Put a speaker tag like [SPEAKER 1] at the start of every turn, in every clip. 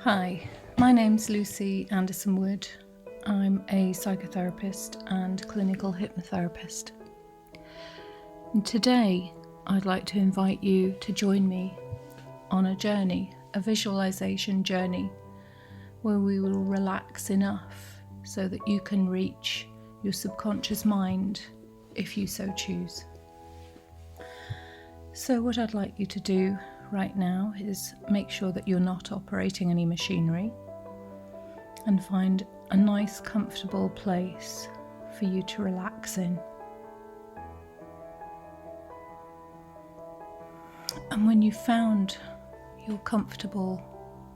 [SPEAKER 1] Hi, my name's Lucy Anderson-Wood. I'm a psychotherapist and clinical hypnotherapist. And today, I'd like to invite you to join me on a journey, a visualization journey, where we will relax enough so that you can reach your subconscious mind if you so choose. So what I'd like you to do right now is make sure that you're not operating any machinery and find a nice comfortable place for you to relax in. And when you've found your comfortable,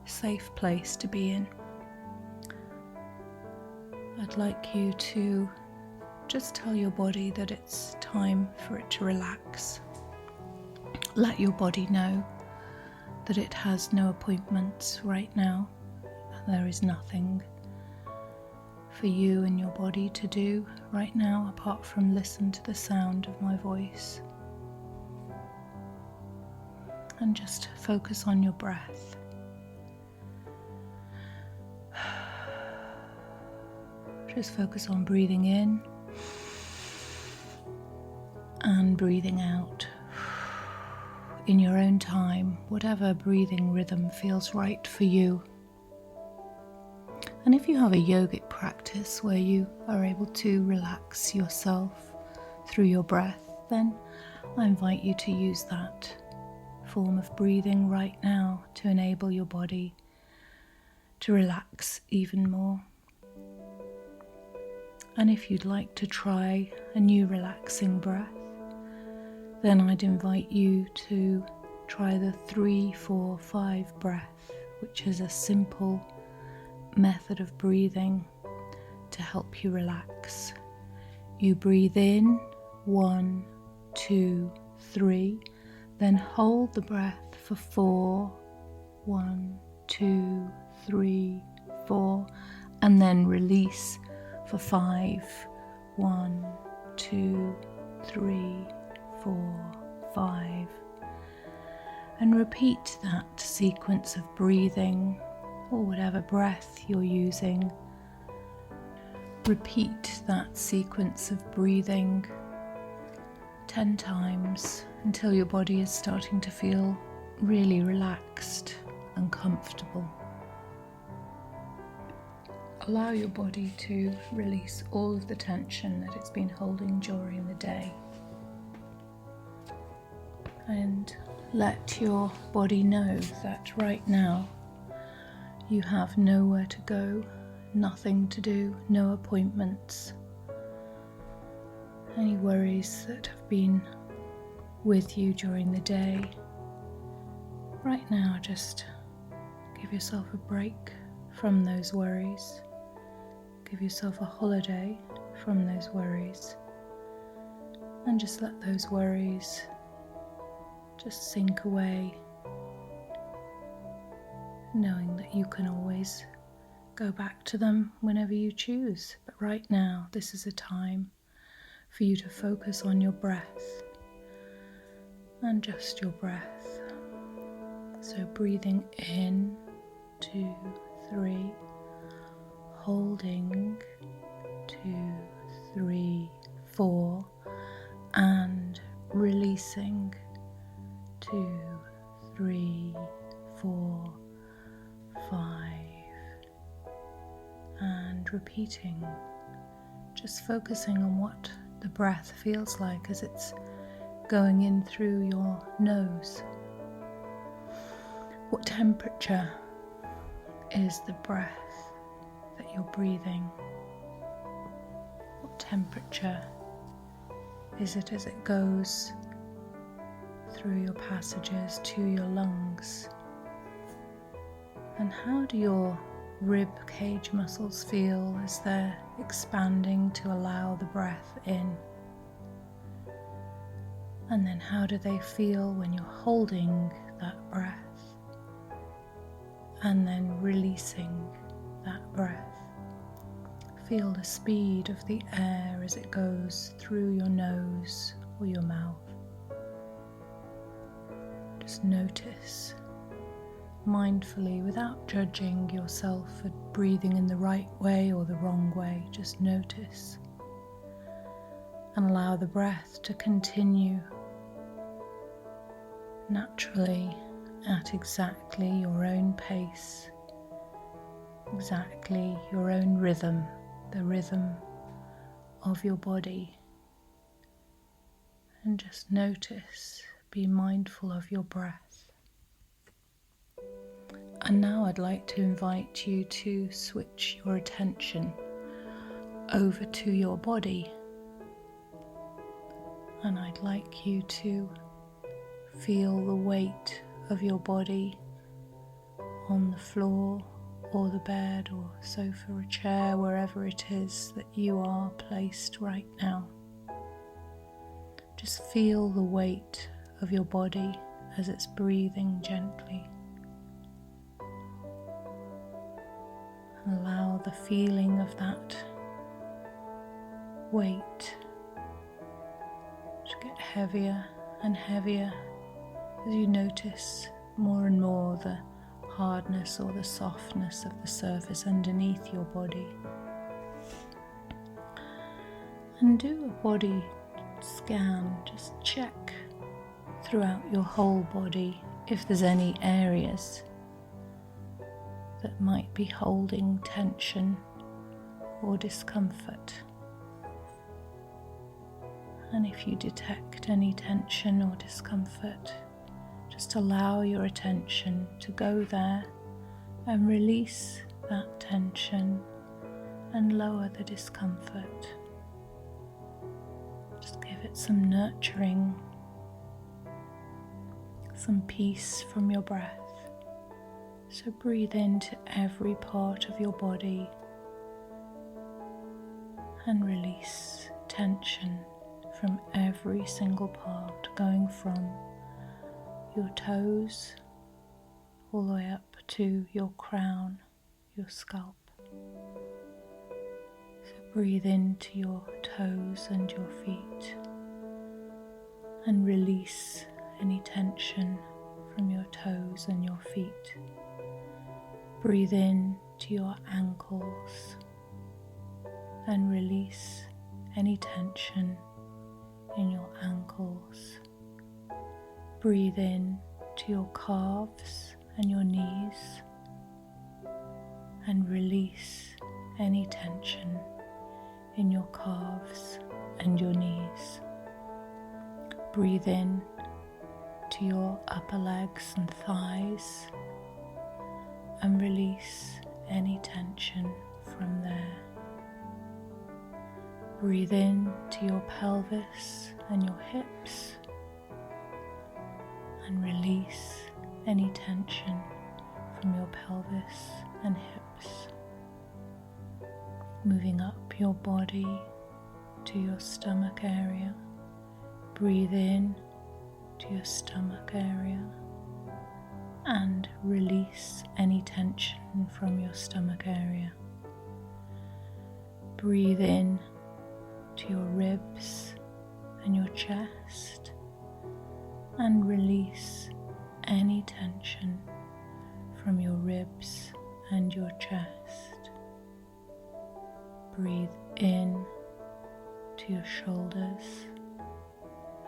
[SPEAKER 1] safe place to be in, I'd like you to just tell your body that it's time for it to relax. Let your body know that it has no appointments right now. There is nothing for you and your body to do right now apart from listen to the sound of my voice. And just focus on your breath. Just focus on breathing in and breathing out. In your own time, whatever breathing rhythm feels right for you. And if you have a yogic practice where you are able to relax yourself through your breath, then I invite you to use that form of breathing right now to enable your body to relax even more. And if you'd like to try a new relaxing breath, then I'd invite you to try the 3-4-5 breath, which is a simple method of breathing to help you relax. You breathe in 1, 2, 3, then hold the breath for 4, 1, 2, 3, 4, and then release for 5, 1, 2, 3, 4, 5, and repeat that sequence of breathing or whatever breath you're using. Repeat that sequence of breathing 10 times until your body is starting to feel really relaxed and comfortable. Allow your body to release all of the tension that it's been holding during the day. And let your body know that right now you have nowhere to go, nothing to do, no appointments. Any worries that have been with you during the day, right now just give yourself a break from those worries. Give yourself a holiday from those worries. And just let those worries just sink away, knowing that you can always go back to them whenever you choose. But right now, this is a time for you to focus on your breath and just your breath. So breathing in, 2, 3, holding, 2, 3, 4, and releasing, 2, 3, 4, 5, and repeating, just focusing on what the breath feels like as it's going in through your nose. What temperature is the breath that you're breathing? What temperature is it as it goes through your passages to your lungs? And how do your rib cage muscles feel as they're expanding to allow the breath in? And then how do they feel when you're holding that breath and then releasing that breath? Feel the speed of the air as it goes through your nose or your mouth. Just notice mindfully without judging yourself for breathing in the right way or the wrong way. Just notice and allow the breath to continue naturally at exactly your own pace, exactly your own rhythm, the rhythm of your body. And just notice, be mindful of your breath. And now I'd like to invite you to switch your attention over to your body. And I'd like you to feel the weight of your body on the floor or the bed or sofa or chair, wherever it is that you are placed right now. Just feel the weight of your body as it's breathing gently. And allow the feeling of that weight to get heavier and heavier as you notice more and more the hardness or the softness of the surface underneath your body. And do a body scan, just check throughout your whole body if there's any areas that might be holding tension or discomfort. And if you detect any tension or discomfort, just allow your attention to go there and release that tension and lower the discomfort. Just give it some nurturing, some peace from your breath. So breathe into every part of your body and release tension from every single part, going from your toes all the way up to your crown, your scalp. So breathe into your toes and your feet and release any tension from your toes and your feet. Breathe in to your ankles and release any tension in your ankles. Breathe in to your calves and your knees and release any tension in your calves and your knees. Breathe in to your upper legs and thighs and release any tension from there. Breathe in to your pelvis and your hips and release any tension from your pelvis and hips. Moving up your body to your stomach area. Breathe in to your stomach area and release any tension from your stomach area. Breathe in to your ribs and your chest and release any tension from your ribs and your chest. Breathe in to your shoulders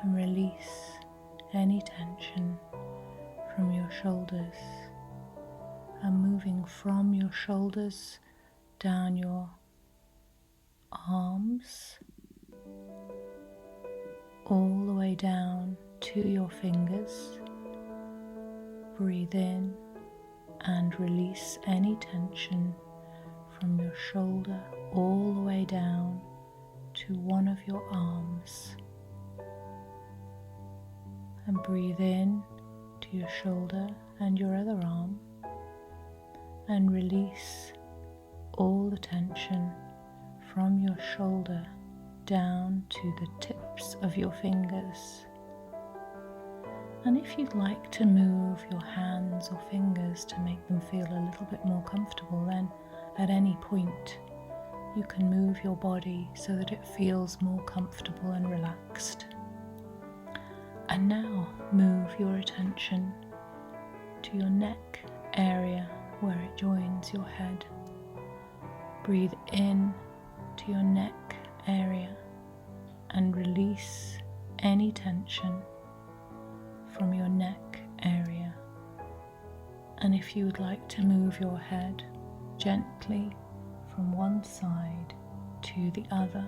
[SPEAKER 1] and release any tension from your shoulders, and moving from your shoulders down your arms all the way down to your fingers. Breathe in and release any tension from your shoulder all the way down to one of your arms. And breathe in to your shoulder and your other arm and release all the tension from your shoulder down to the tips of your fingers. And if you'd like to move your hands or fingers to make them feel a little bit more comfortable, then at any point you can move your body so that it feels more comfortable and relaxed. And now move your attention to your neck area where it joins your head. Breathe in to your neck area and release any tension from your neck area. And if you would like to move your head gently from one side to the other,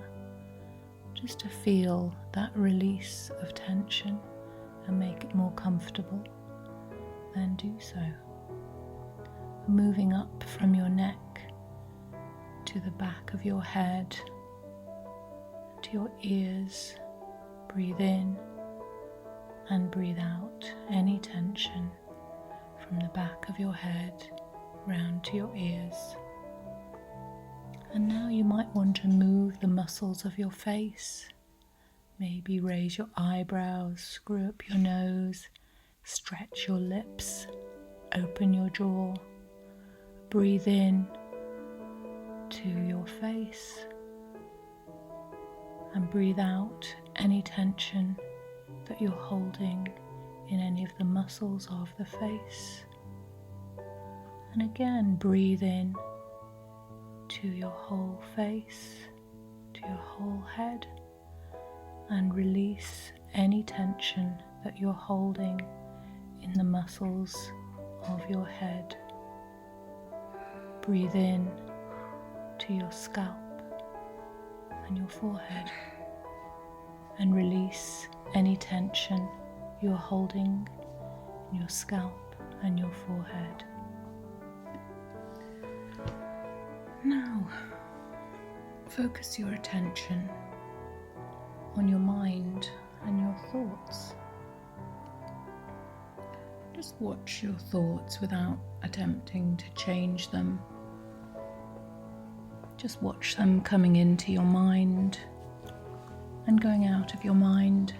[SPEAKER 1] just to feel that release of tension and make it more comfortable, then do so. Moving up from your neck to the back of your head, to your ears, breathe in and breathe out any tension from the back of your head round to your ears. And now you might want to move the muscles of your face. Maybe raise your eyebrows, screw up your nose, stretch your lips, open your jaw. Breathe in to your face and breathe out any tension that you're holding in any of the muscles of the face. And again, breathe in to your whole face, to your whole head, and release any tension that you're holding in the muscles of your head. Breathe in to your scalp and your forehead and release any tension you're holding in your scalp and your forehead. Now, focus your attention on your mind and your thoughts. Just watch your thoughts without attempting to change them. Just watch them coming into your mind and going out of your mind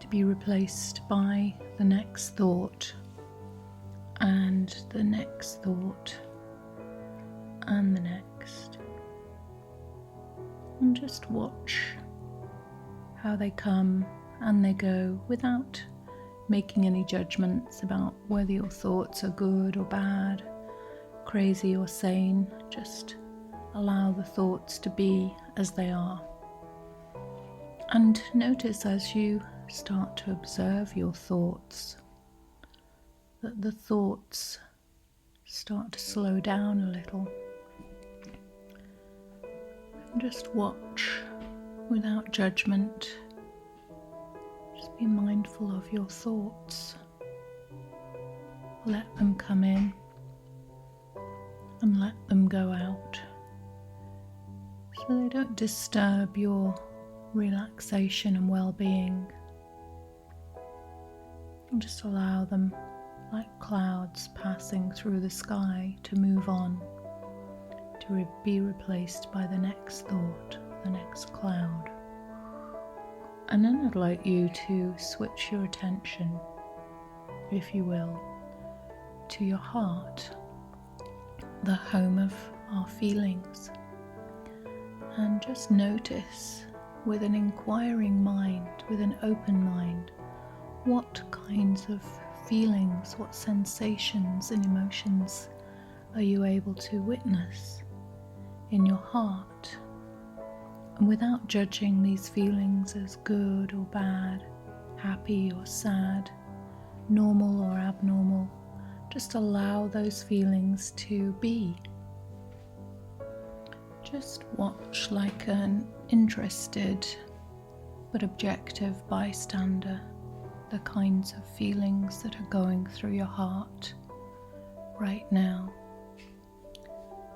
[SPEAKER 1] to be replaced by the next thought and the next thought and the next. And just watch how they come and they go without making any judgments about whether your thoughts are good or bad, crazy or sane. Just allow the thoughts to be as they are. And notice as you start to observe your thoughts that the thoughts start to slow down a little. And just watch without judgment. Just be mindful of your thoughts. Let them come in and let them go out, so they don't disturb your relaxation and well-being. And just allow them, like clouds passing through the sky, to move on, to be replaced by the next thought, the next cloud. And then I'd like you to switch your attention, if you will, to your heart, the home of our feelings. And just notice with an inquiring mind, with an open mind, what kinds of feelings, what sensations and emotions are you able to witness in your heart? And without judging these feelings as good or bad, happy or sad, normal or abnormal, just allow those feelings to be. Just watch like an interested but objective bystander the kinds of feelings that are going through your heart right now.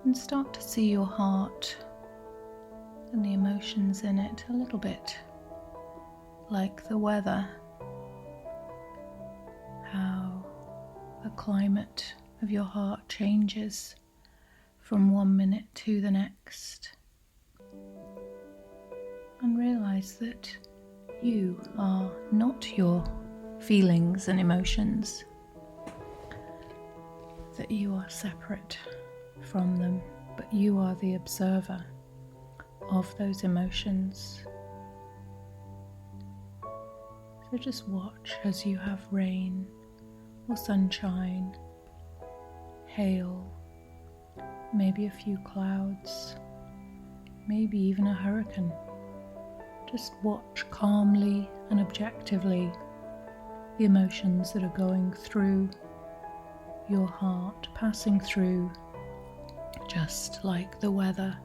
[SPEAKER 1] And start to see your heart and the emotions in it a little bit like the weather, how the climate of your heart changes from one minute to the next. And realize that you are not your feelings and emotions, that you are separate from them, but you are the observer of those emotions. So just watch as you have rain or sunshine hail, maybe a few clouds, maybe even a hurricane. Just watch calmly and objectively the emotions that are going through your heart, passing through, just like the weather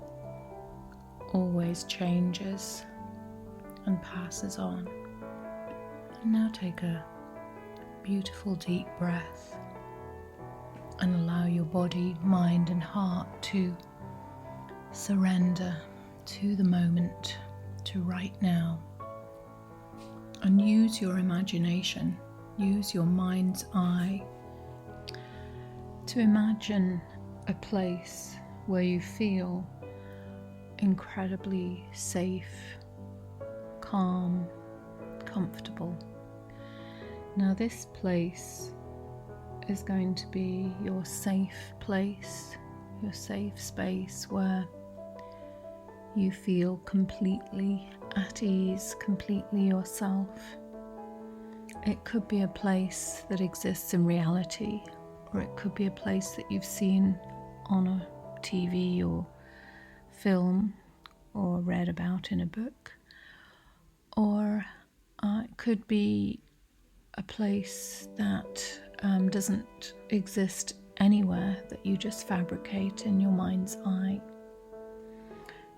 [SPEAKER 1] always changes and passes on. And now take a beautiful deep breath and allow your body, mind and heart to surrender to the moment, to right now, and use your imagination, use your mind's eye to imagine a place where you feel incredibly safe, calm, comfortable. Now this place is going to be your safe place, your safe space where you feel completely at ease, completely yourself. It could be a place that exists in reality, or it could be a place that you've seen on a TV or film or read about in a book, or it could be a place that doesn't exist anywhere, that you just fabricate in your mind's eye.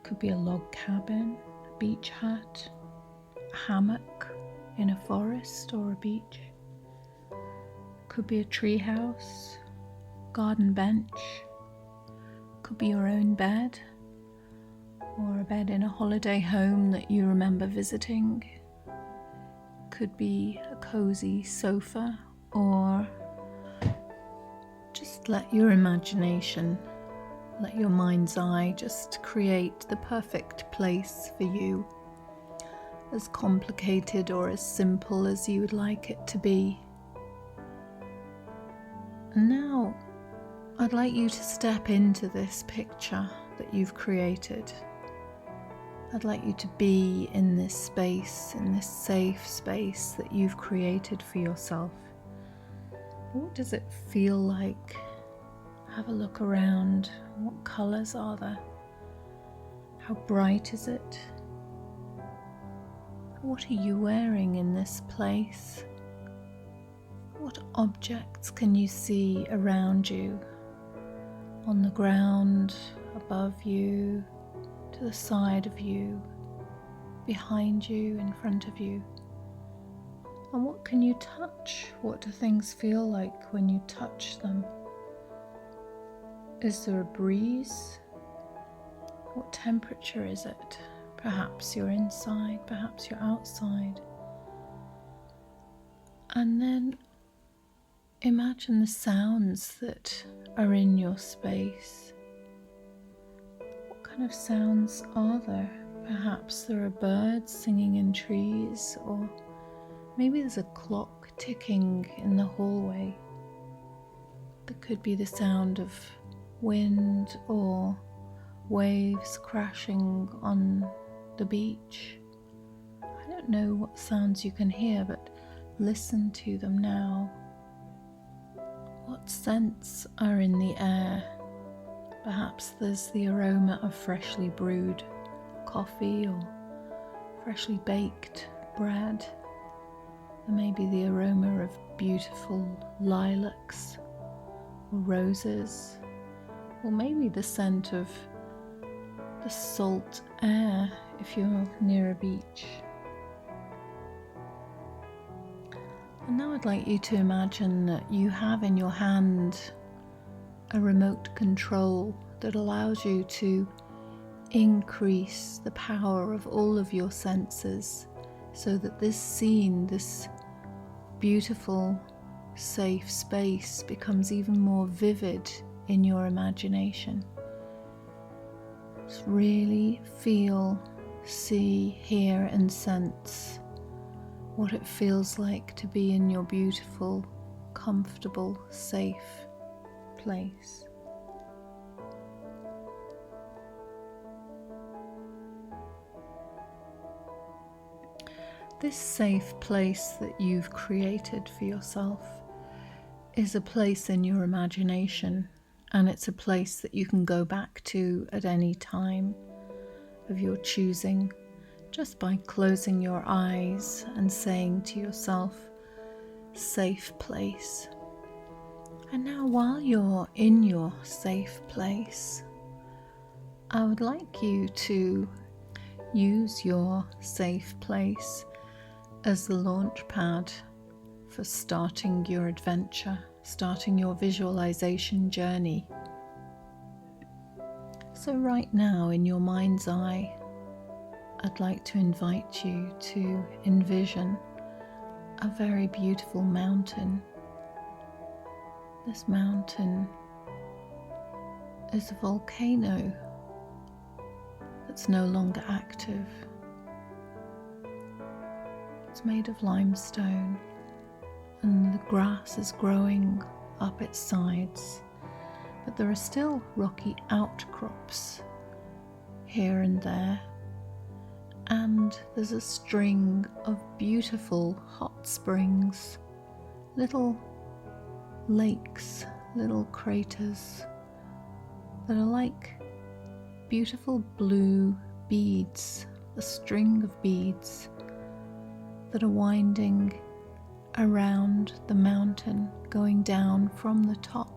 [SPEAKER 1] Could be a log cabin, a beach hut, a hammock in a forest or a beach. Could be a tree house, garden bench. Could be your own bed, or a bed in a holiday home that you remember visiting. Could be a cozy sofa, or just let your imagination, let your mind's eye just create the perfect place for you, as complicated or as simple as you would like it to be. And now I'd like you to step into this picture that you've created. I'd like you to be in this space, in this safe space that you've created for yourself. What does it feel like? Have a look around. What colours are there? How bright is it? What are you wearing in this place? What objects can you see around you? On the ground, above you, to the side of you, behind you, in front of you. And what can you touch? What do things feel like when you touch them? Is there a breeze? What temperature is it? Perhaps you're inside, perhaps you're outside. And then imagine the sounds that are in your space. What kind of sounds are there? Perhaps there are birds singing in trees, or maybe there's a clock ticking in the hallway. There could be the sound of wind or waves crashing on the beach. I don't know what sounds you can hear, but listen to them now. What scents are in the air? Perhaps there's the aroma of freshly brewed coffee or freshly baked bread. There may be the aroma of beautiful lilacs or roses, or maybe the scent of the salt air if you're near a beach. And now I'd like you to imagine that you have in your hand a remote control that allows you to increase the power of all of your senses, so that this scene, this beautiful, safe space becomes even more vivid in your imagination. Just really feel, see, hear and sense what it feels like to be in your beautiful, comfortable, safe place. This safe place that you've created for yourself is a place in your imagination And it's a place that you can go back to at any time of your choosing, just by closing your eyes and saying to yourself, safe place. And now while you're in your safe place, I would like you to use your safe place as the launch pad for starting your adventure, starting your visualization journey. So right now in your mind's eye, I'd like to invite you to envision a very beautiful mountain. This mountain is a volcano that's no longer active. It's made of limestone, and the grass is growing up its sides, but there are still rocky outcrops here and there, and there's a string of beautiful hot springs, little lakes, little craters that are like beautiful blue beads, a string of beads that are winding around the mountain, going down from the top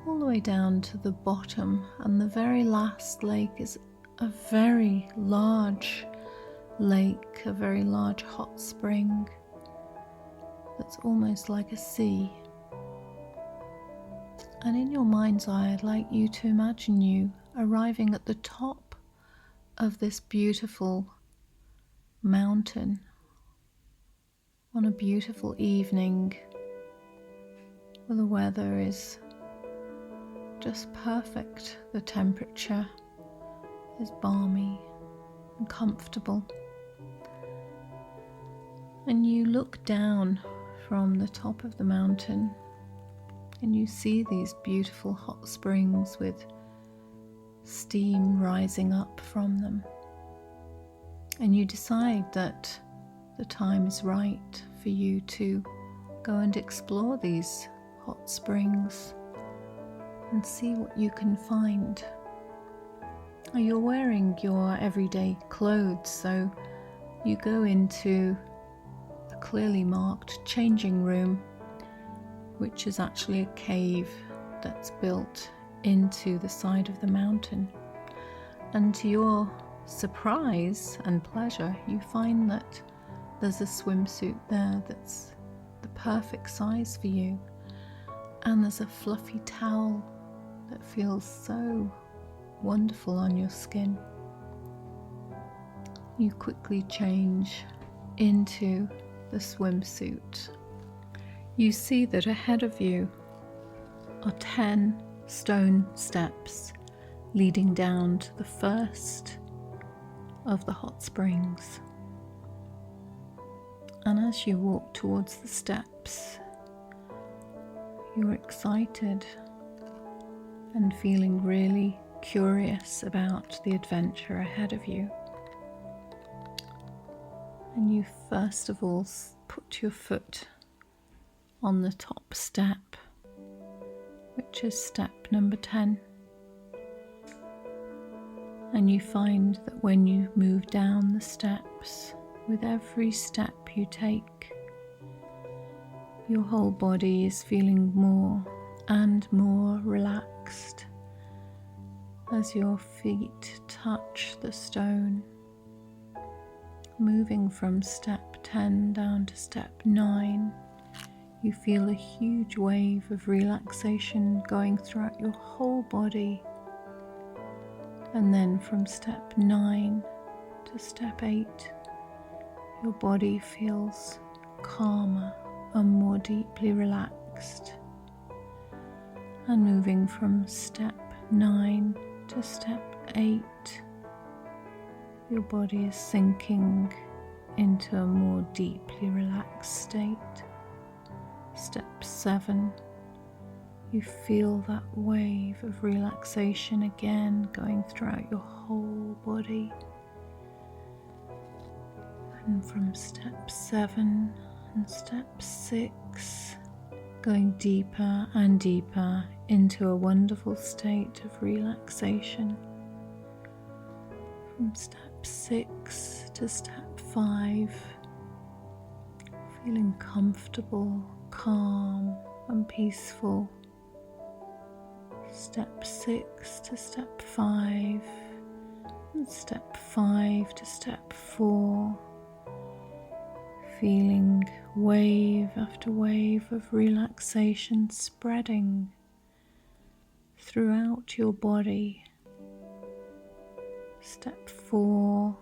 [SPEAKER 1] all the way down to the bottom. And the very last lake is a very large lake, a very large hot spring that's almost like a sea. And in your mind's eye, I'd like you to imagine you arriving at the top of this beautiful mountain on a beautiful evening where the weather is just perfect. The temperature is balmy and comfortable. And you look down from the top of the mountain and you see these beautiful hot springs with steam rising up from them. And you decide that the time is right for you to go and explore these hot springs and see what you can find. You're wearing your everyday clothes, so you go into a clearly marked changing room, which is actually a cave that's built into the side of the mountain. And to your surprise and pleasure, you find that there's a swimsuit there that's the perfect size for you, and there's a fluffy towel that feels so wonderful on your skin. You quickly change into the swimsuit. You see that ahead of you are 10 stone steps leading down to the first of the hot springs. And as you walk towards the steps, you're excited and feeling really curious about the adventure ahead of you. And you first of all put your foot on the top step, which is step number 10. And you find that when you move down the steps, with every step you take, your whole body is feeling more and more relaxed as your feet touch the stone. Moving from step 10 down to step 9, you feel a huge wave of relaxation going throughout your whole body. And then from step 9 to step 8, your body feels calmer and more deeply relaxed. And moving from step 9 to step 8, your body is sinking into a more deeply relaxed state. Step 7, you feel that wave of relaxation again going throughout your whole body. And from step 7 and step 6, going deeper and deeper into a wonderful state of relaxation. From step 6 to step 5, feeling comfortable, calm and peaceful. Step 6 to step 5, and step 5 to step 4, feeling wave after wave of relaxation spreading throughout your body. Step 4,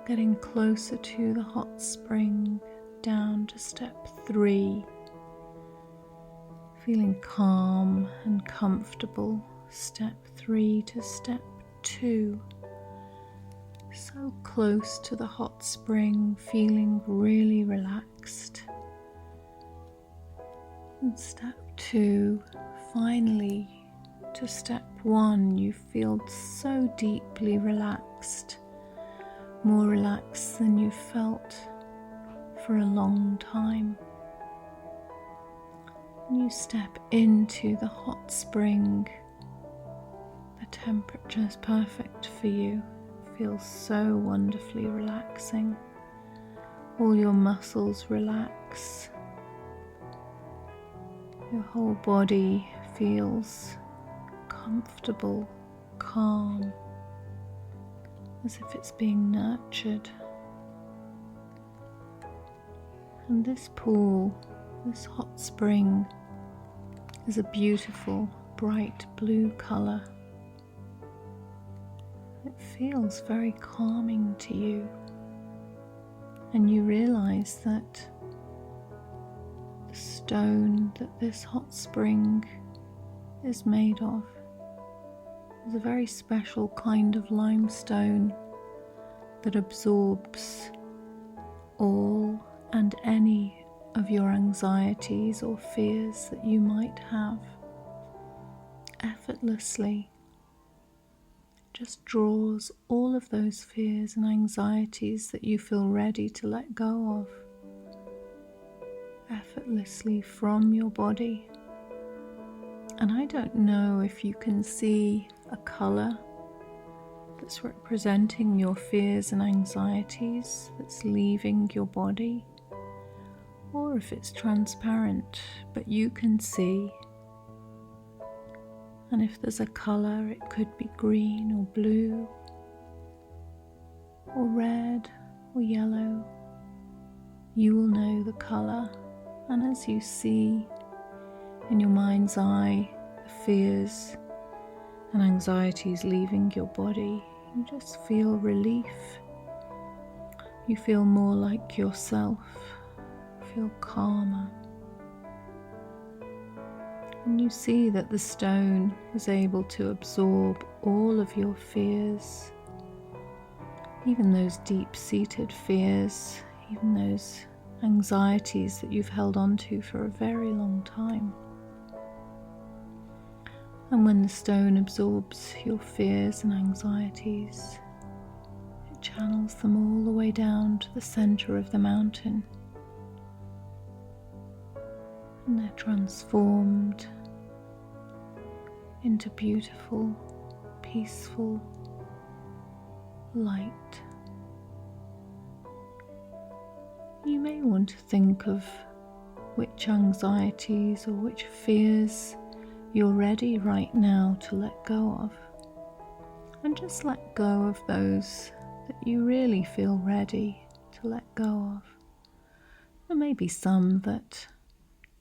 [SPEAKER 1] getting closer to the hot spring, down to step 3, feeling calm and comfortable. Step 3 to step 2, so close to the hot spring, feeling really relaxed. And step 2, finally to step 1, you feel so deeply relaxed, more relaxed than you've felt for a long time. You step into the hot spring. The temperature is perfect for you. It feels so wonderfully relaxing. All your muscles relax. Your whole body feels comfortable, calm, as if it's being nurtured. And this pool, this hot spring, is a beautiful bright blue colour. It feels very calming to you, and you realise that the stone that this hot spring is made of is a very special kind of limestone that absorbs all and any of your anxieties or fears that you might have effortlessly. Just draws all of those fears and anxieties that you feel ready to let go of effortlessly from your body. And I don't know if you can see a colour that's representing your fears and anxieties that's leaving your body, or if it's transparent, but you can see. And if there's a colour, it could be green or blue or red or yellow. You will know the colour, and as you see in your mind's eye the fears and anxieties leaving your body, you just feel relief. You feel more like yourself, feel calmer. And you see that the stone is able to absorb all of your fears, even those deep-seated fears, even those anxieties that you've held on to for a very long time. And when the stone absorbs your fears and anxieties, it channels them all the way down to the center of the mountain. And they're transformed into beautiful, peaceful light. You may want to think of which anxieties or which fears you're ready right now to let go of, and just let go of those that you really feel ready to let go of. There may be some that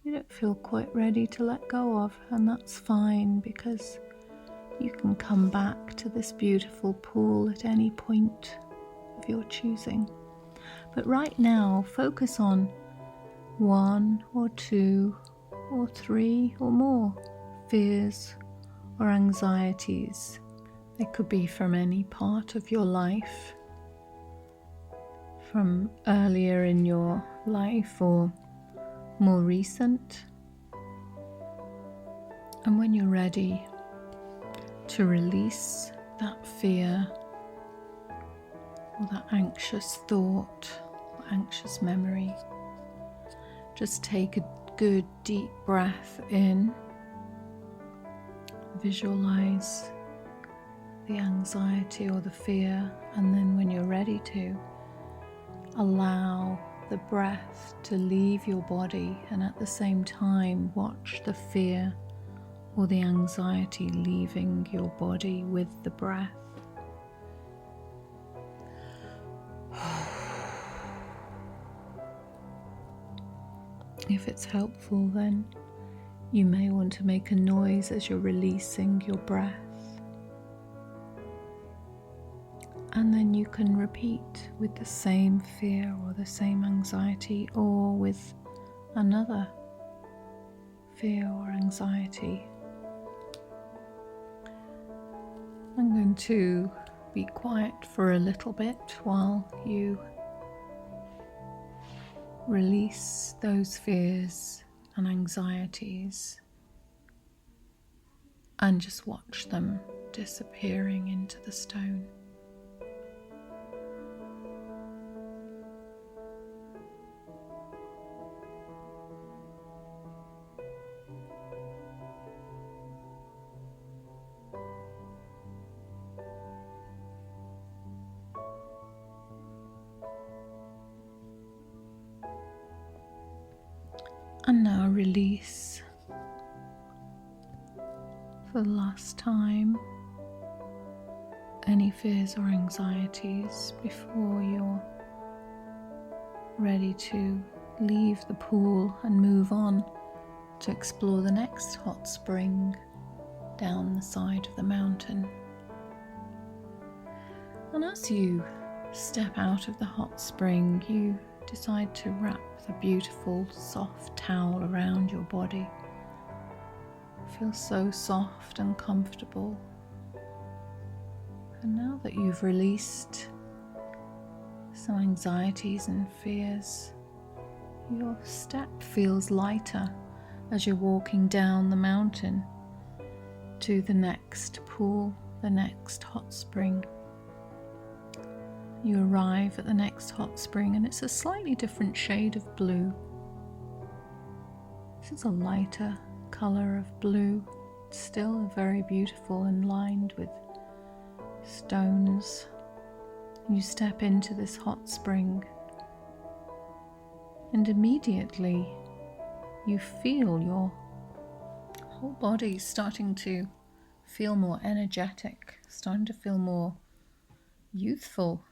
[SPEAKER 1] you don't feel quite ready to let go of, and that's fine, because you can come back to this beautiful pool at any point of your choosing. But right now, focus on 1 or 2 or 3 or more fears or anxieties. They could be from any part of your life, from earlier in your life or more recent. And when you're ready to release that fear or that anxious thought or anxious memory, just take a good deep breath in, visualize the anxiety or the fear, and then when you're ready to, allow the breath to leave your body, and at the same time watch the fear or the anxiety leaving your body with the breath. If it's helpful, then you may want to make a noise as you're releasing your breath. And then you can repeat with the same fear or the same anxiety, or with another fear or anxiety. I'm going to be quiet for a little bit while you release those fears and anxieties and just watch them disappearing into the stone. And now release for the last time any fears or anxieties before you're ready to leave the pool and move on to explore the next hot spring down the side of the mountain. And as you step out of the hot spring, you decide to wrap the beautiful soft towel around your body. It feels so soft and comfortable. And now that you've released some anxieties and fears, your step feels lighter as you're walking down the mountain to the next pool, the next hot spring. You arrive at the next hot spring, and it's a slightly different shade of blue. This is a lighter colour of blue. It's still very beautiful and lined with stones. You step into this hot spring, and immediately you feel your whole body starting to feel more energetic, starting to feel more youthful.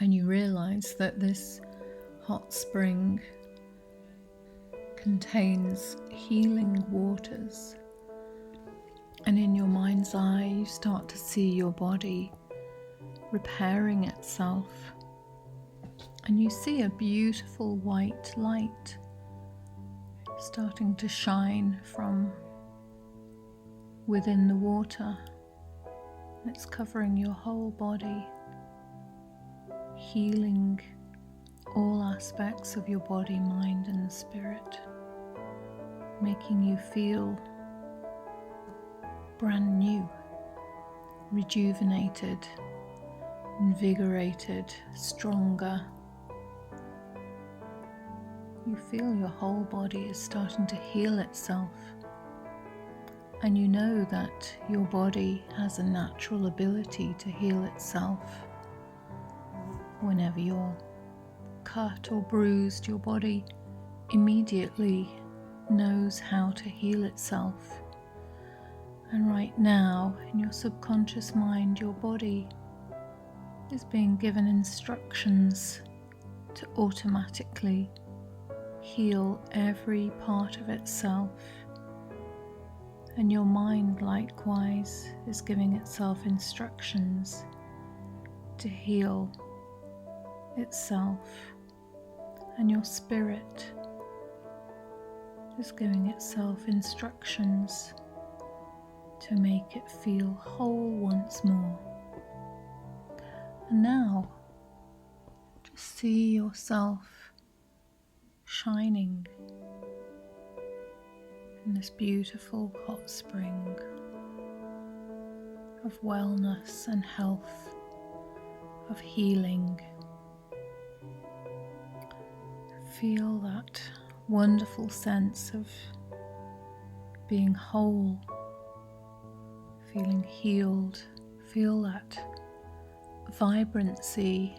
[SPEAKER 1] And you realize that this hot spring contains healing waters. And in your mind's eye, you start to see your body repairing itself. And you see a beautiful white light starting to shine from within the water. It's covering your whole body, healing all aspects of your body, mind, and spirit, making you feel brand new, rejuvenated, invigorated, stronger. You feel your whole body is starting to heal itself, and you know that your body has a natural ability to heal itself. Whenever you're cut or bruised, your body immediately knows how to heal itself. And right now, in your subconscious mind, your body is being given instructions to automatically heal every part of itself. And your mind likewise is giving itself instructions to heal itself, and your spirit is giving itself instructions to make it feel whole once more. And now just see yourself shining in this beautiful hot spring of wellness and health, of healing. Feel that wonderful sense of being whole, feeling healed. Feel that vibrancy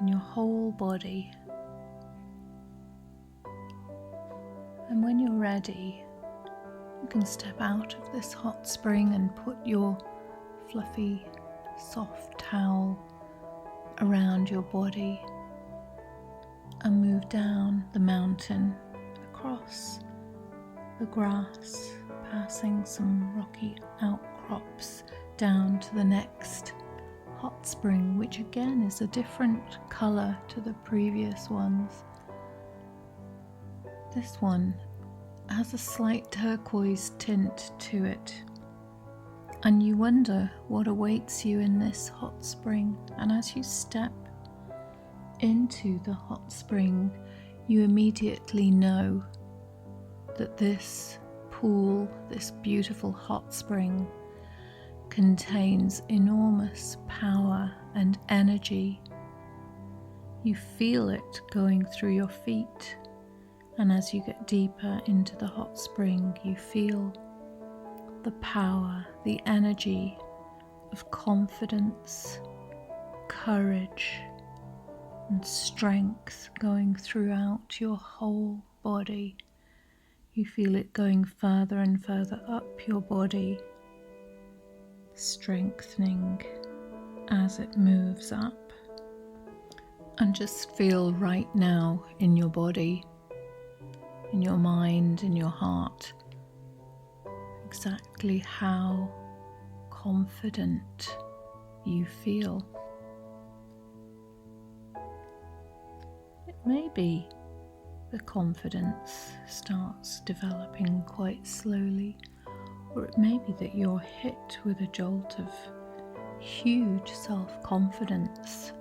[SPEAKER 1] in your whole body. And when you're ready, you can step out of this hot spring and put your fluffy, soft towel around your body and move down the mountain, across the grass, passing some rocky outcrops down to the next hot spring, which again is a different colour to the previous ones. This one has a slight turquoise tint to it, and you wonder what awaits you in this hot spring. And as you step into the hot spring, you immediately know that this pool, this beautiful hot spring, contains enormous power and energy. You feel it going through your feet, and as you get deeper into the hot spring, you feel the power, the energy of confidence, courage, and strength going throughout your whole body. You feel it going further and further up your body, strengthening as it moves up. And just feel right now in your body, in your mind, in your heart, exactly how confident you feel. It may be the confidence starts developing quite slowly, or it may be that you're hit with a jolt of huge self-confidence,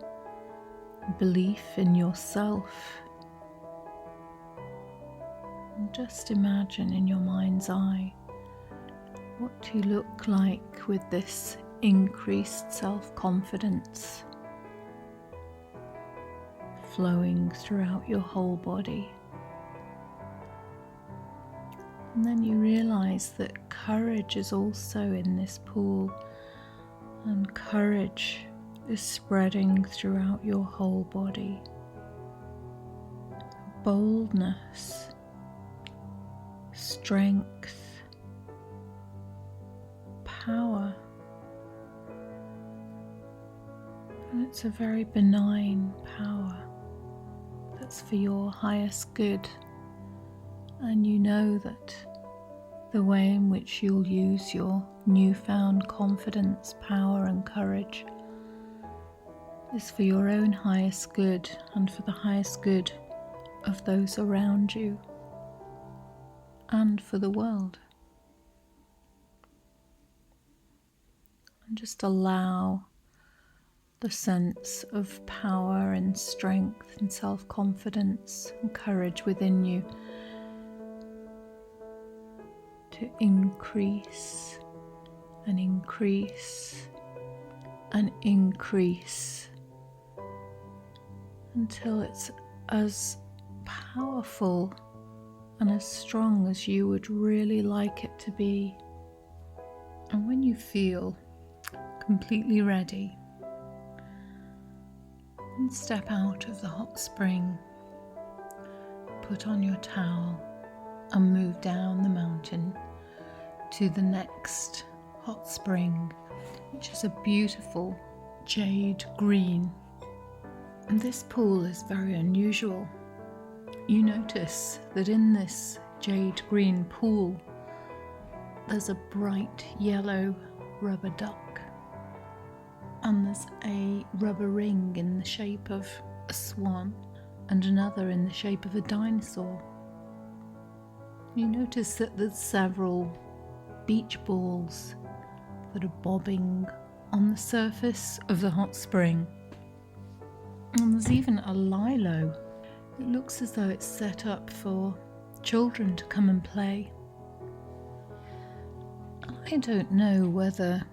[SPEAKER 1] belief in yourself. And just imagine in your mind's eye what you look like with this increased self-confidence flowing throughout your whole body. And then you realize that courage is also in this pool, and courage is spreading throughout your whole body. Boldness, strength, power. And it's a very benign power that's for your highest good. And you know that the way in which you'll use your newfound confidence, power and courage is for your own highest good and for the highest good of those around you and for the world. And just allow the sense of power and strength and self-confidence and courage within you to increase and increase and increase until it's as powerful and as strong as you would really like it to be. And when you feel completely ready, then step out of the hot spring, put on your towel and move down the mountain to the next hot spring, which is a beautiful jade green. And this pool is very unusual. You notice that in this jade green pool there's a bright yellow rubber duck, and there's a rubber ring in the shape of a swan and another in the shape of a dinosaur. You notice that there's several beach balls that are bobbing on the surface of the hot spring. And there's even a lilo. It looks as though it's set up for children to come and play. I don't know whether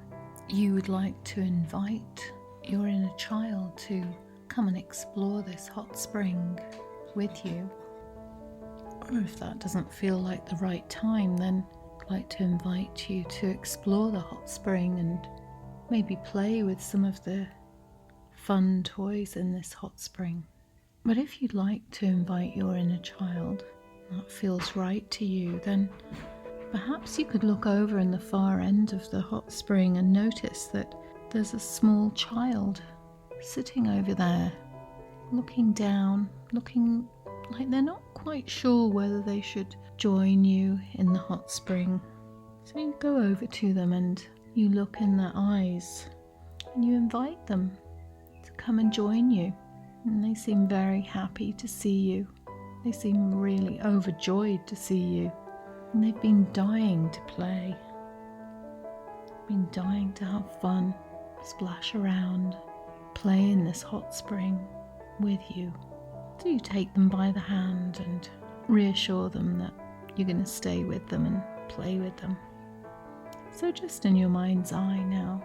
[SPEAKER 1] you would like to invite your inner child to come and explore this hot spring with you. Or if that doesn't feel like the right time, then I'd like to invite you to explore the hot spring and maybe play with some of the fun toys in this hot spring. But if you'd like to invite your inner child, that feels right to you, then perhaps you could look over in the far end of the hot spring and notice that there's a small child sitting over there, looking down, looking like they're not quite sure whether they should join you in the hot spring. So you go over to them and you look in their eyes and you invite them to come and join you. And they seem very happy to see you. They seem really overjoyed to see you. And they've been dying to play. Been dying to have fun, splash around, play in this hot spring with you. So you take them by the hand and reassure them that you're going to stay with them and play with them. So just in your mind's eye now,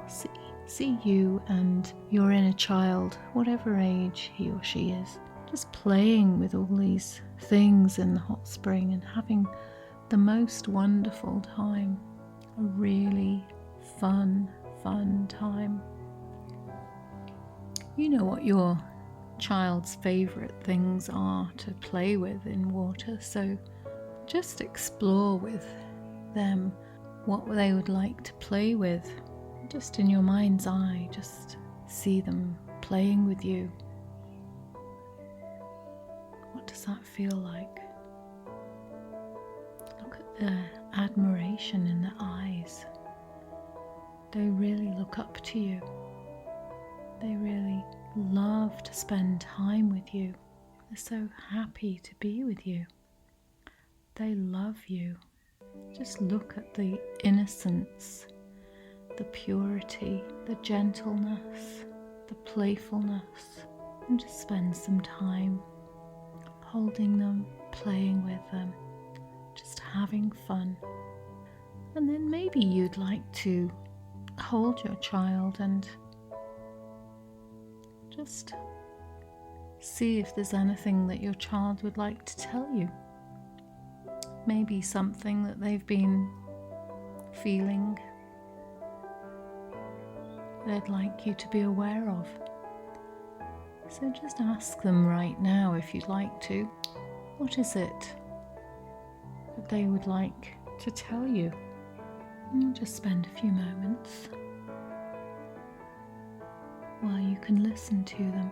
[SPEAKER 1] see you and your inner child, whatever age he or she is, just playing with all these things in the hot spring and having the most wonderful time. A really fun time. You know what your child's favourite things are to play with in water, so just explore with them what they would like to play with. Just in your mind's eye, just see them playing with you. What does that feel like? Look at the admiration in their eyes. They really look up to you. They really love to spend time with you. They're so happy to be with you. They love you. Just look at the innocence, the purity, the gentleness, the playfulness, and just spend some time holding them, playing with them, just having fun. And then maybe you'd like to hold your child and just see if there's anything that your child would like to tell you. Maybe something that they've been feeling they'd like you to be aware of. So just ask them right now, if you'd like to, what is it that they would like to tell you? And just spend a few moments while you can listen to them.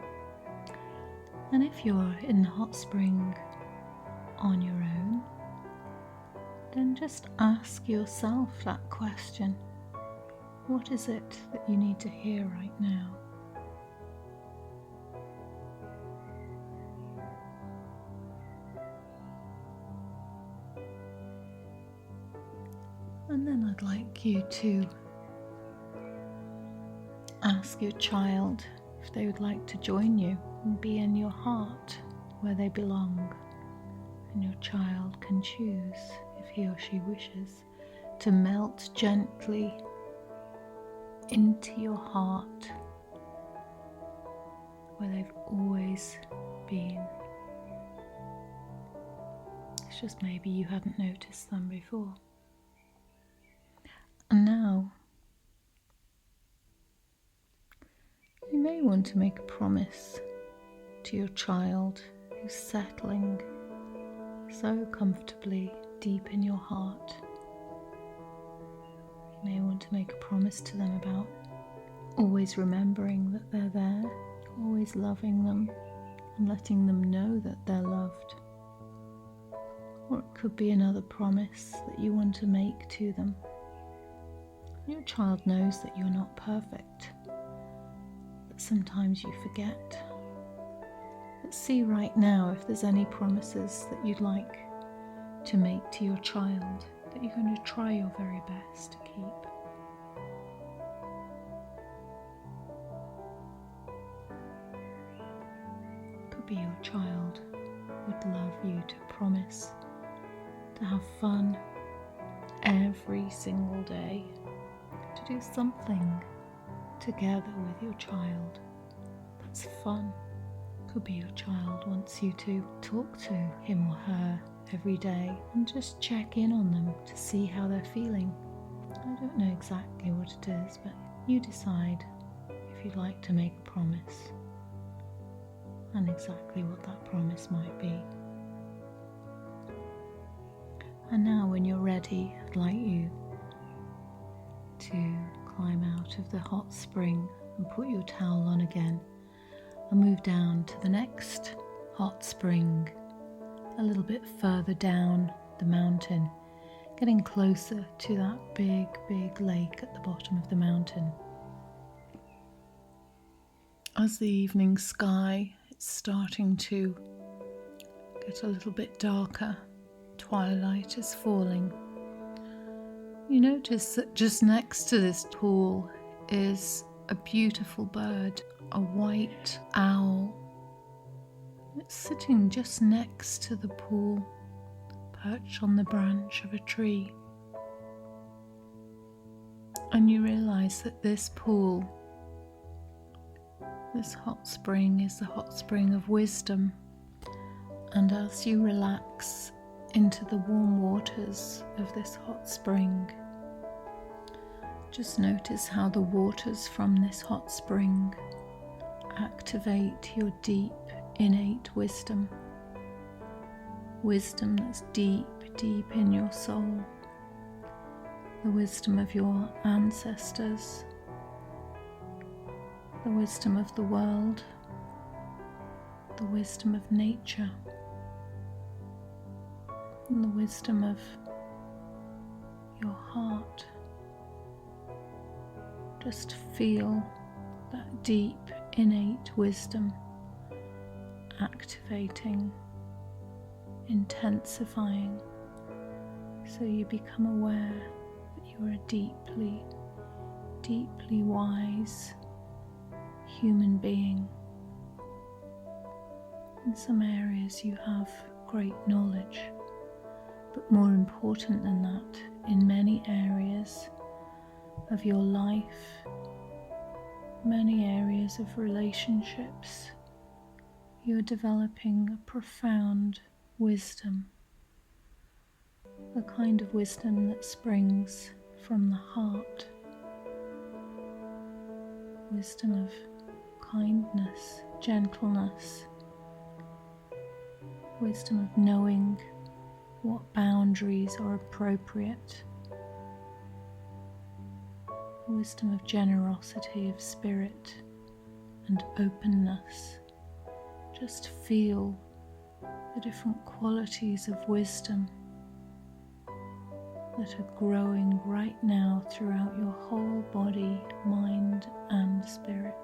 [SPEAKER 1] And if you're in the hot spring on your own, then just ask yourself that question. What is it that you need to hear right now? And then I'd like you to ask your child if they would like to join you and be in your heart where they belong. And your child can choose, if he or she wishes, to melt gently into your heart where they've always been. It's just maybe you hadn't noticed them before. And now you may want to make a promise to your child who's settling so comfortably deep in your heart. You may want to make a promise to them about always remembering that they're there, always loving them and letting them know that they're loved. Or it could be another promise that you want to make to them. Your child knows that you're not perfect, that sometimes you forget. But see right now if there's any promises that you'd like to make to your child that you're going to try your very best to keep. Could be your child would love you to promise to have fun every single day, to do something together with your child that's fun. Could be your child wants you to talk to him or her every day and just check in on them to see how they're feeling. I don't know exactly what it is, but you decide if you'd like to make a promise and exactly what that promise might be. And now when you're ready, I'd like you to climb out of the hot spring and put your towel on again and move down to the next hot spring a little bit further down the mountain, getting closer to that big lake at the bottom of the mountain. As the evening sky is starting to get a little bit darker, twilight is falling, you notice that just next to this pool is a beautiful bird, a white owl. It's sitting just next to the pool, perched on the branch of a tree. And you realize that this pool, this hot spring, is the hot spring of wisdom. And as you relax into the warm waters of this hot spring, just notice how the waters from this hot spring activate your deep, innate wisdom. Wisdom that's deep in your soul. The wisdom of your ancestors. The wisdom of the world. The wisdom of nature. And the wisdom of your heart. Just feel that deep, innate wisdom activating, intensifying, so you become aware that you are a deeply wise human being. In some areas you have great knowledge, but more important than that, in many areas of your life, many areas of relationships, you're developing a profound wisdom, the kind of wisdom that springs from the heart, wisdom of kindness, gentleness, wisdom of knowing what boundaries are appropriate, wisdom of generosity of spirit and openness. Just feel the different qualities of wisdom that are growing right now throughout your whole body, mind, and spirit.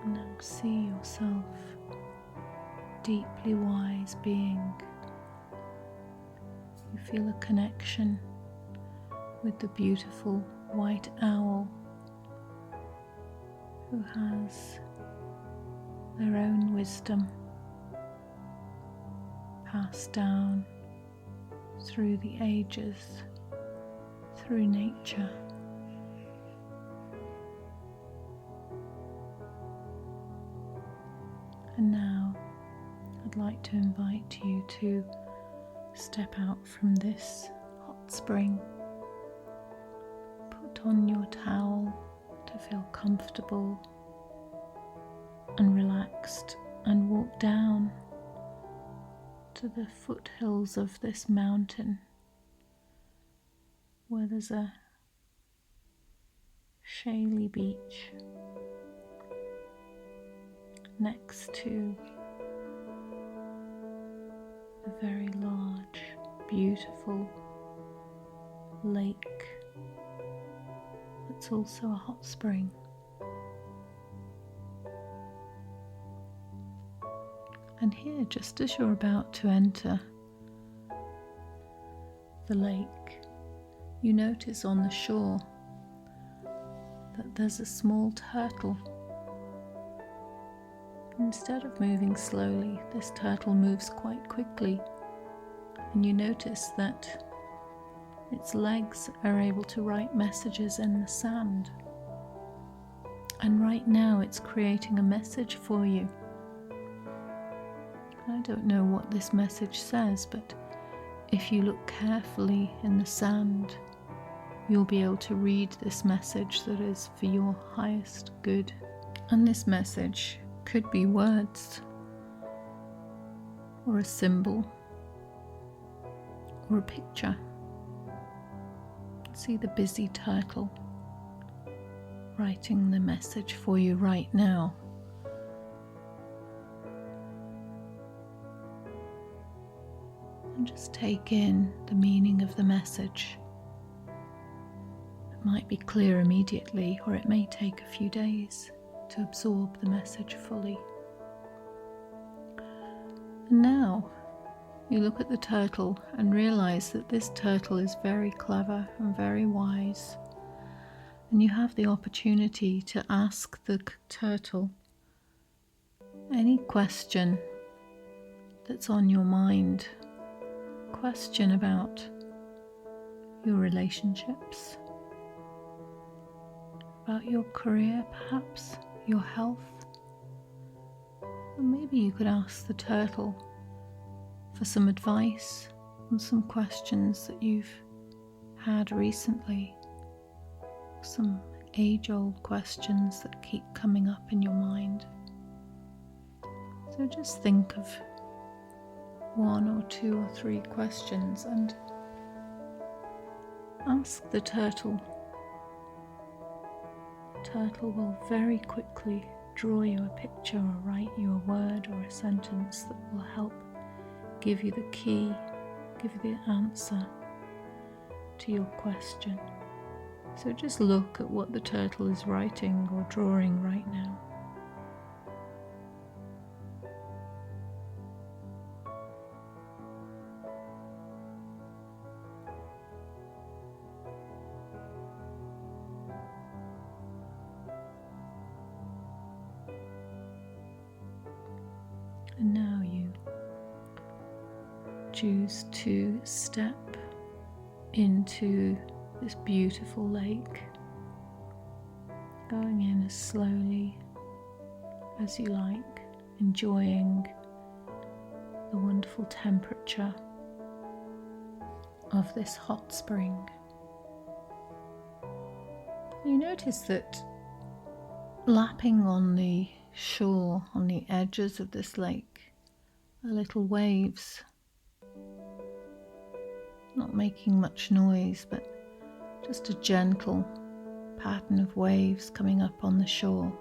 [SPEAKER 1] And now see yourself deeply wise being. You feel a connection with the beautiful white owl who has their own wisdom passed down through the ages, through nature. And now I'd like to invite you to step out from this hot spring. Put on your towel to feel comfortable and relaxed, and walk down to the foothills of this mountain where there's a shaly beach next to a very large, beautiful lake that's also a hot spring. And here, just as you're about to enter the lake, you notice on the shore that there's a small turtle. Instead of moving slowly, this turtle moves quite quickly, and you notice that its legs are able to write messages in the sand. And right now it's creating a message for you. I don't know what this message says, but if you look carefully in the sand, you'll be able to read this message that is for your highest good. And this message could be words, or a symbol, or a picture. See the busy turtle writing the message for you right now. And just take in the meaning of the message. It might be clear immediately, or it may take a few days to absorb the message fully. And now you look at the turtle and realize that this turtle is very clever and very wise. And you have the opportunity to ask the turtle any question that's on your mind. Question about your relationships, about your career perhaps, your health. Or maybe you could ask the turtle for some advice on some questions that you've had recently, some age-old questions that keep coming up in your mind. So just think of 1 or 2 or 3 questions and ask the turtle. The turtle will very quickly draw you a picture or write you a word or a sentence that will help give you the key, give you the answer to your question. So just look at what the turtle is writing or drawing right now. And now you choose to step into this beautiful lake, going in as slowly as you like, enjoying the wonderful temperature of this hot spring. You notice that lapping on the shore, on the edges of this lake, are little waves, not making much noise, but just a gentle pattern of waves coming up on the shore.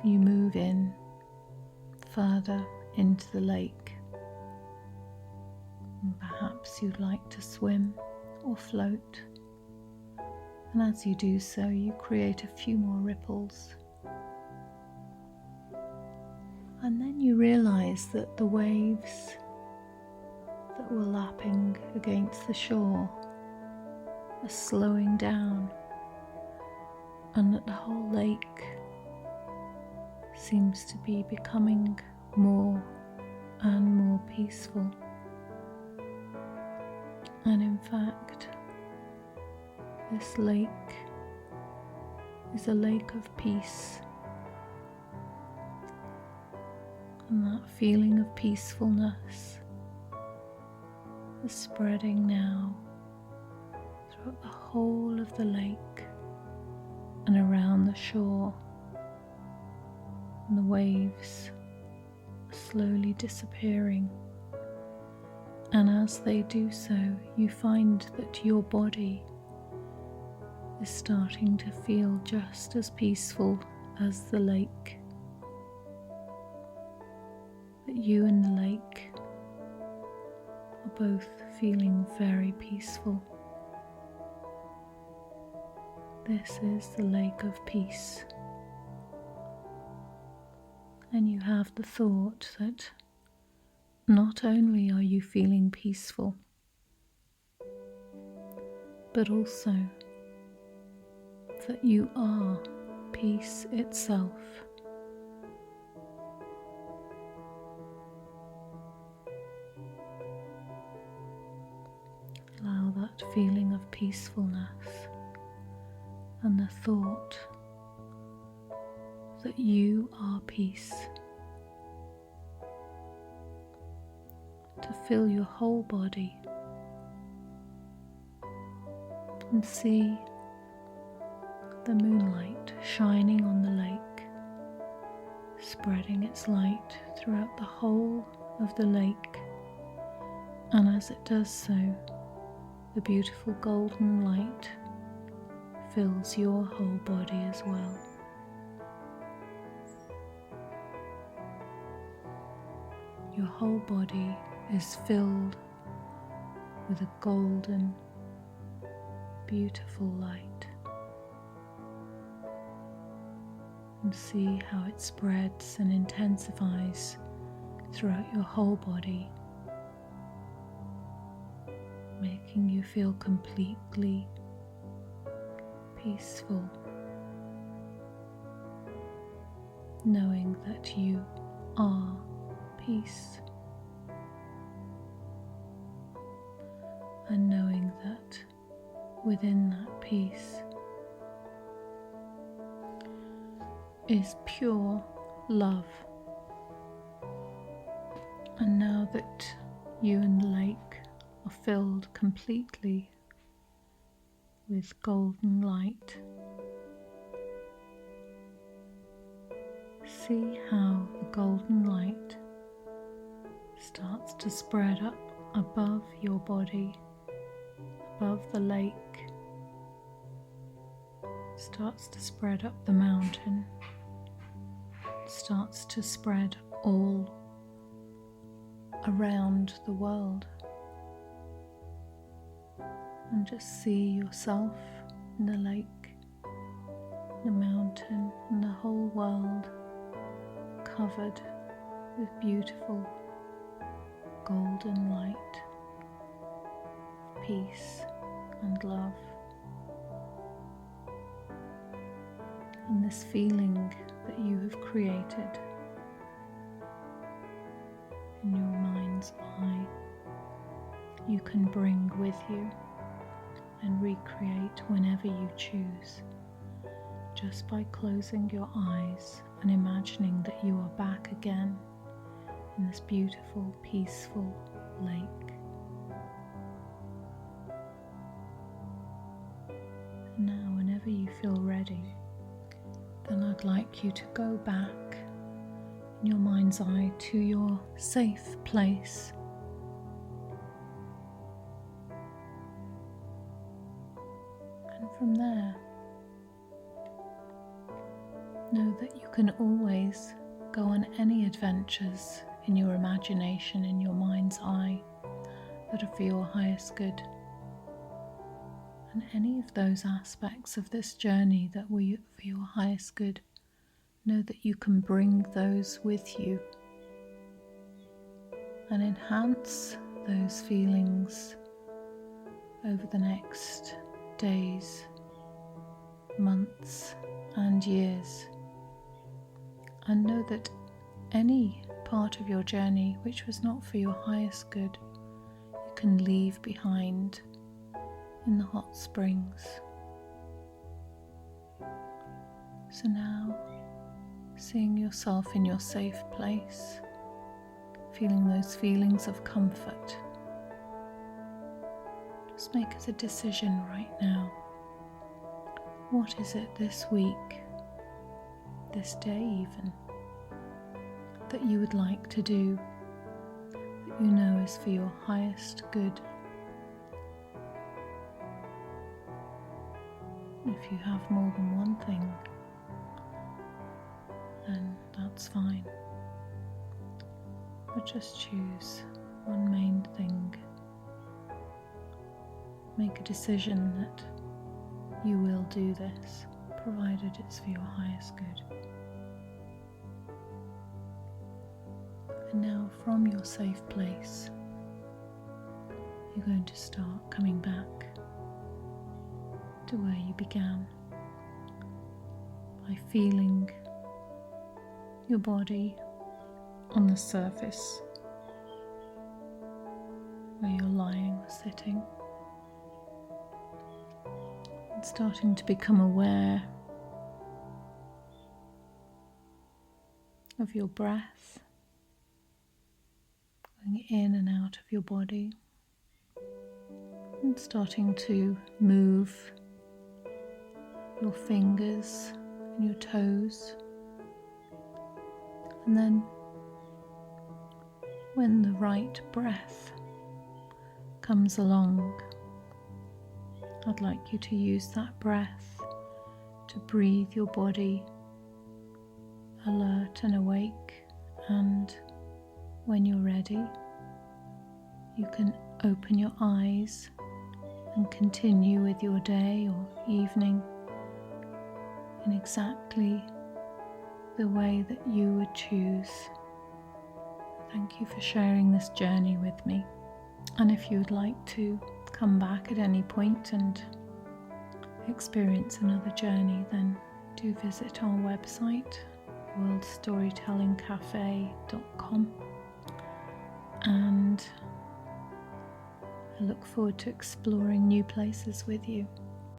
[SPEAKER 1] You move in further into the lake, and perhaps you'd like to swim or float. And as you do so, you create a few more ripples. And then you realize that the waves that were lapping against the shore are slowing down, and that the whole lake seems to be becoming more and more peaceful. And in fact, this lake is a lake of peace. And that feeling of peacefulness is spreading now throughout the whole of the lake and around the shore. And the waves are slowly disappearing. And as they do so, you find that your body is starting to feel just as peaceful as the lake. That you and the lake are both feeling very peaceful. This is the lake of peace. And you have the thought that not only are you feeling peaceful, but also that you are peace itself. that feeling of peacefulness and the thought that you are peace to fill your whole body, and see the moonlight shining on the lake, spreading its light throughout the whole of the lake, and as it does so, the beautiful golden light fills your whole body as well. Your whole body is filled with a golden, beautiful light, and see how it spreads and intensifies throughout your whole body, making you feel completely peaceful, knowing that you are peace, and knowing that within that peace is pure love. And now that you and the lake are filled completely with golden light, see how the golden light starts to spread up above your body, above the lake, starts to spread up the mountain, starts to spread all around the world, and just see yourself in the lake, the mountain, and the whole world covered with beautiful golden light, peace and love. And this feeling that you have created in your mind's eye, you can bring with you and recreate whenever you choose, just by closing your eyes and imagining that you are back again in this beautiful, peaceful lake. And now, whenever you feel ready, then I'd like you to go back in your mind's eye to your safe place. And from there, know that you can always go on any adventures in your imagination, in your mind's eye, that are for your highest good. And any of those aspects of this journey that were for your highest good, know that you can bring those with you and enhance those feelings over the next days, months, and years. And know that any part of your journey which was not for your highest good, you can leave behind in the hot springs. So now, seeing yourself in your safe place, feeling those feelings of comfort, just make a decision right now. What is it this week, this day even, that you would like to do, that you know is for your highest good? If you have more than one thing, then that's fine. But just choose one main thing. Make a decision that you will do this, provided it's for your highest good. And now, from your safe place, you're going to start coming back to where you began, by feeling your body on the surface where you're lying or sitting, Starting to become aware of your breath going in and out of your body, and starting to move your fingers and your toes. And then when the right breath comes along, I'd like you to use that breath to breathe your body alert and awake, and when you're ready, you can open your eyes and continue with your day or evening in exactly the way that you would choose. Thank you for sharing this journey with me. And if you would like to come back at any point and experience another journey, then do visit our website, worldstorytellingcafe.com, and I look forward to exploring new places with you.